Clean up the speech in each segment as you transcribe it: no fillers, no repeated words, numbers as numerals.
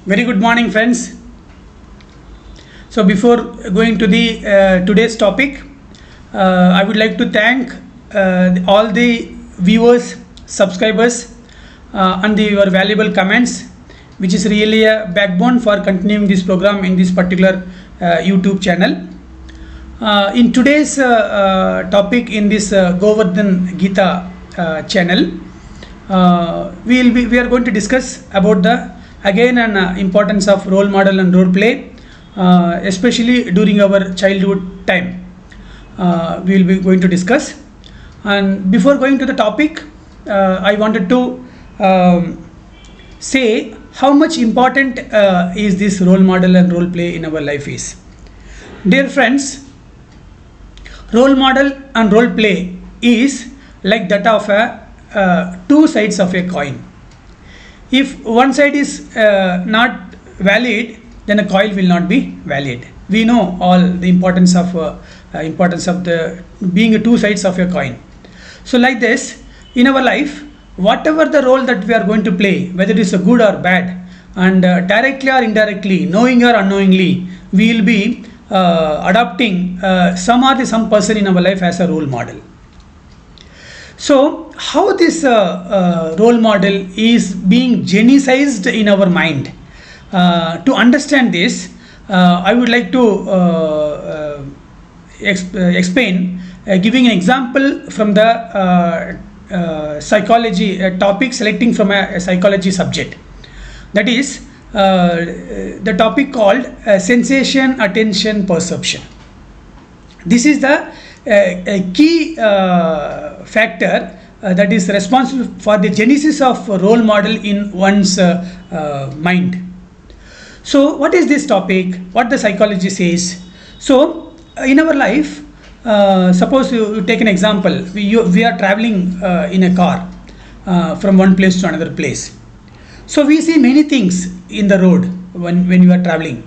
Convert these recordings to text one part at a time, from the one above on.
Very good morning, friends. So, before going to the today's topic, I would like to thank all the viewers, subscribers, and your valuable comments, which is really a backbone for continuing this program in this particular YouTube channel. In today's topic in this Govardhan Gita channel, we are going to discuss about the again an importance of role model and role play, especially during our childhood time. We will be going to discuss. And before going to the topic, I wanted to say how much important is this role model and role play in our life is. Dear friends, role model and role play is like that of a two sides of a coin. If one side is not valid, then a coin will not be valid. We know all the importance of the being a two sides of a coin. So like this, in our life, whatever the role that we are going to play, whether it is a good or bad, and directly or indirectly, knowing or unknowingly, we will be adopting some person in our life as a role model. So how this role model is being genicized in our mind? To understand this, I would like to explain, giving an example from the psychology topic, selecting from a psychology subject. That is the topic called sensation, attention, perception. This is the a key factor that is responsible for the genesis of role model in one's mind. So what is this topic? What the psychology says? So in our life, suppose you take an example, we are traveling in a car from one place to another place. So we see many things in the road when you are traveling,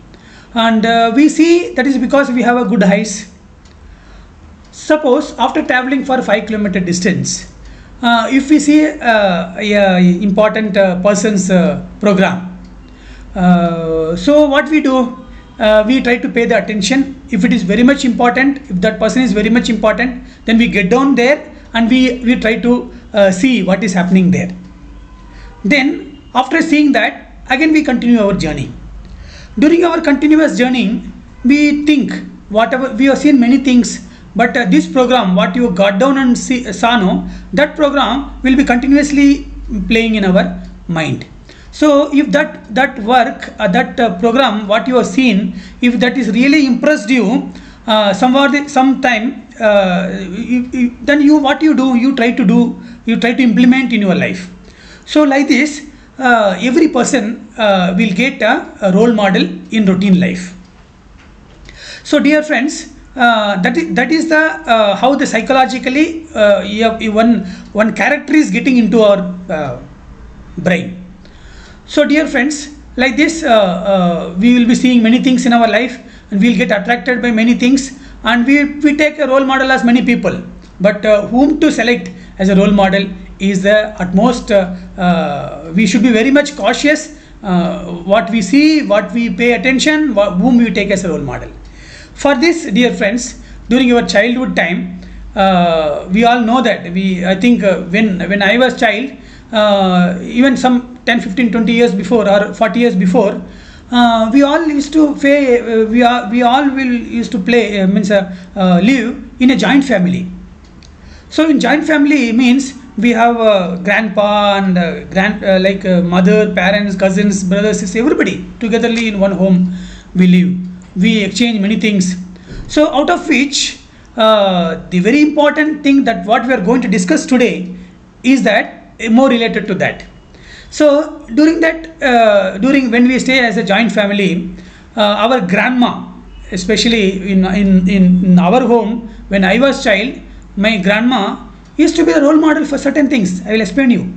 and we see that is because we have a good eyes. Suppose after traveling for 5 kilometer distance, if we see a important person's program, so what we do, we try to pay the attention. If it is very much important, if that person is very much important, then we get down there and we try to see what is happening there. Then after seeing that, again we continue our journey. During our continuous journey, we think whatever we have seen many things. But this program, what you got down and saw, no, that program will be continuously playing in our mind. So if that work, program, what you have seen, if that is really impressed you, sometime, then what you do, you try to implement in your life. So like this, every person will get a role model in routine life. So dear friends, that is the how the psychologically one character is getting into our brain. So dear friends, like this, we will be seeing many things in our life, and we will get attracted by many things, and we take a role model as many people. But whom to select as a role model is the utmost. We should be very much cautious. What we see, what we pay attention, whom we take as a role model. For this, dear friends, during your childhood time, we all know that I think when I was child, even some 10, 15, 20 years before or 40 years before, we all used to used to play live in a joint family. So in joint family means we have grandpa and mother, parents, cousins, brothers, sisters, everybody togetherly in one home we live. We exchange many things. So out of which the very important thing that what we are going to discuss today is that more related to that. So during when we stay as a joint family, our grandma, especially in our home, when I was child, my grandma used to be a role model for certain things. I will explain you.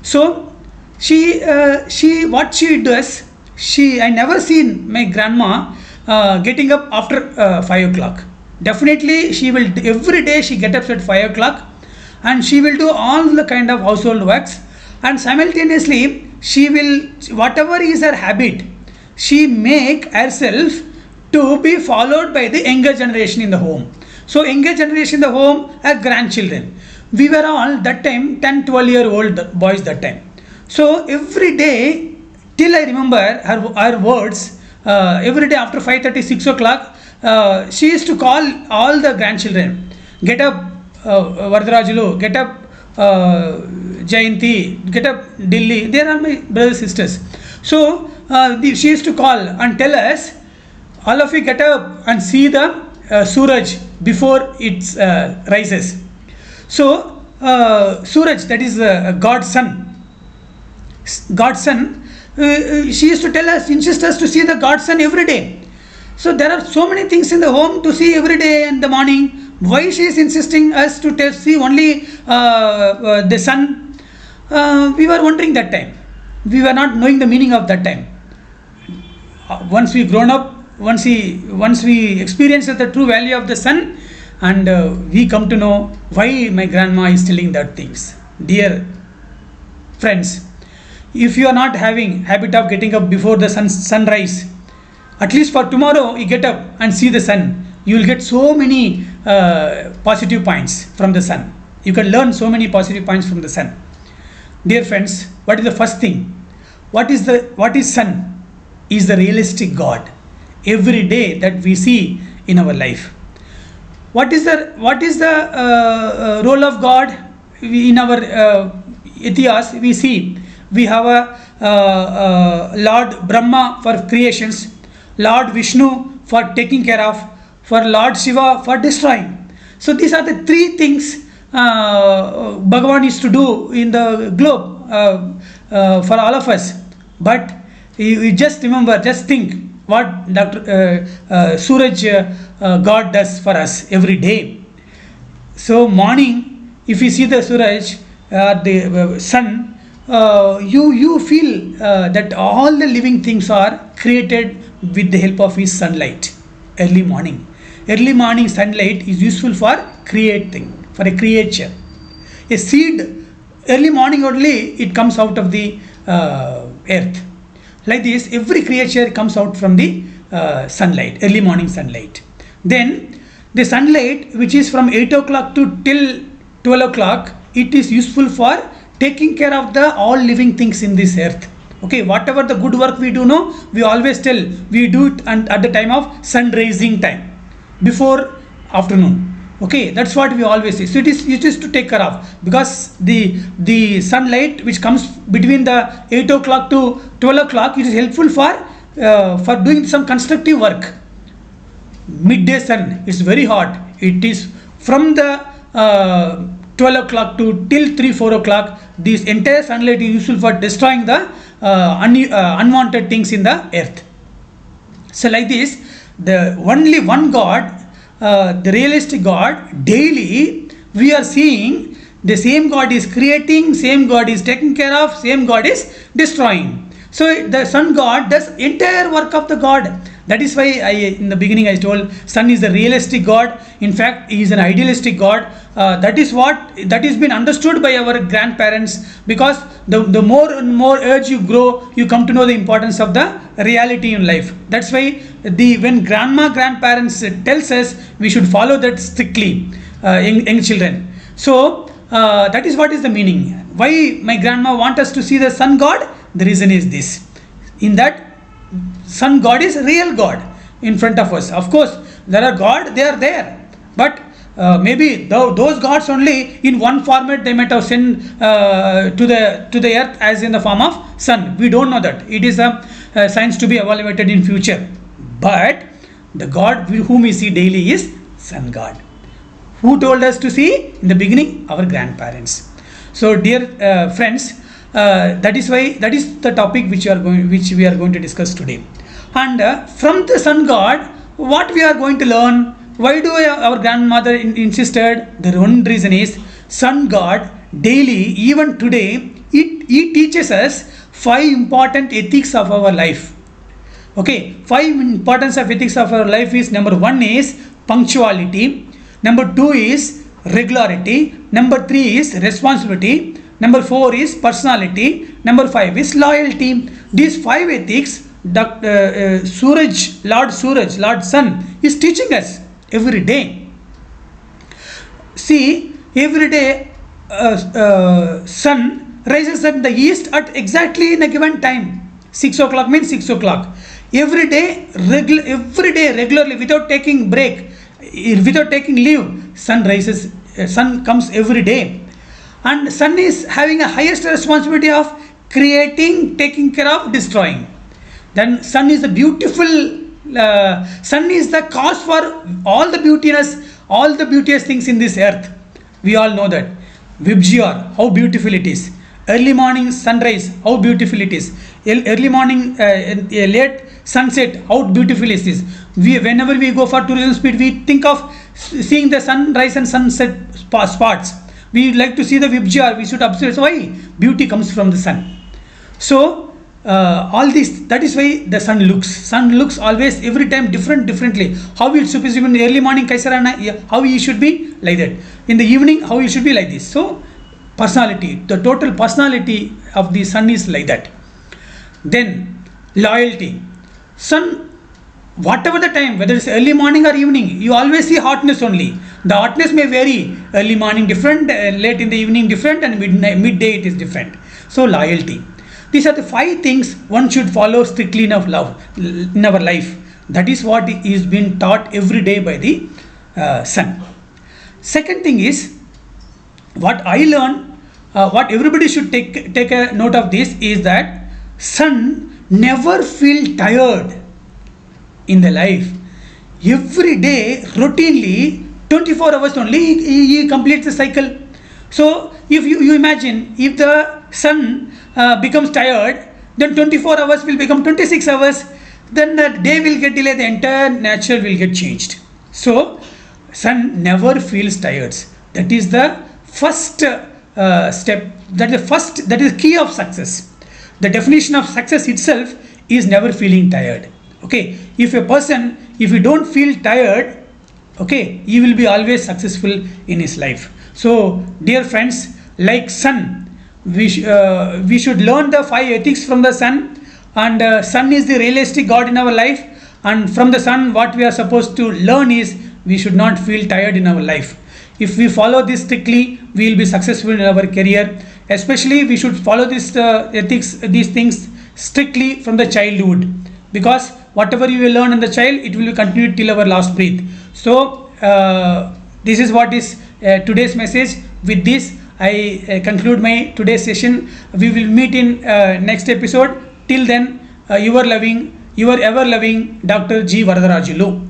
So she what she does, I never seen my grandma getting up after 5 o'clock. Definitely she will, every day she get up at 5 o'clock and she will do all the kind of household works, and simultaneously she will, whatever is her habit, she make herself to be followed by the younger generation in the home. So younger generation in the home are grandchildren. We were all that time 10-12-year-old boys that time. So every day till I remember her words, every day after 5:30, 6 o'clock, she used to call all the grandchildren, get up, Vardharajulu, get up, Jayanti, get up, Delhi. They are my brothers sisters. So she used to call and tell us, all of you get up and see the Suraj before it rises. So Suraj, that is God's son. God's son. She used to tell us, insist us to see the God's son every day. So there are so many things in the home to see every day in the morning. Why she is insisting us to see only the sun? We were wondering that time. We were not knowing the meaning of that time. Once we grown up, once we experience the true value of the sun, and we come to know why my grandma is telling that things. Dear friends, if you are not having habit of getting up before the sunrise, at least for tomorrow you get up and see the sun, you will get so many positive points from the sun. You can learn so many positive points from the sun. Dear friends, what is the first thing? What is sun? Is the realistic God every day that we see in our life. What is the role of God in our Itias? We see we have a Lord Brahma for creations, Lord Vishnu for taking care of, for Lord Shiva for destroying. So these are the three things Bhagavan used to do in the globe for all of us. But you just remember, just think what Dr. Suraj God does for us every day. So morning, if you see the Suraj, the sun, you feel that all the living things are created with the help of his sunlight. Early morning sunlight is useful for creating, for a creature. A seed, early morning only it comes out of the earth. Like this, every creature comes out from the sunlight, early morning sunlight. Then the sunlight, which is from 8 o'clock to till 12 o'clock, it is useful for taking care of the all living things in this earth. Okay, whatever the good work we do now, we always tell we do it at the time of sun rising time, before afternoon. Okay, that's what we always say. So it is to take care of, because the sunlight which comes between the 8 o'clock to 12 o'clock, it is helpful for doing some constructive work. Midday sun, it's very hot. It is from the 12 o'clock to till 3-4 o'clock. This entire sunlight is useful for destroying the unwanted things in the earth. So like this, the only one God, the realistic God, daily we are seeing the same God is creating, same God is taking care of, same God is destroying. So the sun God does entire work of the God. That is why in the beginning I told sun is the realistic God. In fact, he is an idealistic God. That is been understood by our grandparents, because the more and more age you grow, you come to know the importance of the reality in life. That's why when grandparents tells us, we should follow that strictly, young children. So that is what is the meaning. Why my grandma want us to see the sun God? The reason is this. In that, sun God is real God in front of us. Of course, there are God, they are there, but maybe those gods only in one format they might have sent to the earth as in the form of sun. We don't know that. It is a science to be evaluated in future. But the God whom we see daily is sun God. Who told us to see? In the beginning, our grandparents. So dear friends, that is the topic which we are going to discuss today. And from the sun God, what we are going to learn? Why do our grandmother insisted? The one reason is sun God daily, even today, he teaches us 5 important ethics of our life. Okay, 5 importance of ethics of our life is: number 1 is punctuality, number 2 is regularity, number 3 is responsibility, number 4 is personality, number 5 is loyalty. These 5 ethics Lord Sun is teaching us every day. See, every day sun rises at the east at exactly in a given time. 6 o'clock means 6 o'clock. Every day regularly, without taking break, without taking leave, sun rises. Sun comes every day, and sun is having a highest responsibility of creating, taking care of, destroying. Then sun is a beautiful. Sun is the cause for all the beauteous things in this earth. We all know that. Vibgyor, how beautiful it is. Early morning sunrise, how beautiful it is. Early morning, late sunset, how beautiful is this. Whenever we go for tourism speed, we think of seeing the sunrise and sunset spots. We like to see the Vibgyor, we should observe. So why? Beauty comes from the sun. So all this, that is why the sun looks always every time differently. How it should be in the early morning, how he should be like that. In the evening, how he should be like this. So personality, the total personality of the sun is like that. Then loyalty. Sun, whatever the time, whether it's early morning or evening, you always see hotness only. The hotness may vary. Early morning different, late in the evening different, and midday it is different. So loyalty. These are the 5 things one should follow strictly in our life. That is what is being taught every day by the sun. Second thing is, what I learn, what everybody should take a note of this is that sun never feel tired in the life. Every day, routinely, 24 hours only, he completes the cycle. So, if you imagine, if the sun becomes tired, then 24 hours will become 26 hours, then the day will get delayed, the entire nature will get changed. So, sun never feels tired. That is the first step, that is key of success. The definition of success itself is never feeling tired. Okay, if you don't feel tired, okay, you will be always successful in his life. So dear friends, like sun, we should learn the 5 ethics from the sun, and sun is the realistic god in our life, and from the sun what we are supposed to learn is we should not feel tired in our life. If we follow this strictly, we will be successful in our career. Especially we should follow this ethics, these things strictly from the childhood, because whatever you will learn in the child, it will be continued till our last breath. So this is what is today's message. With this I conclude my today's session. We will meet in next episode. Till then, your ever loving Dr. G. Varadarajulu.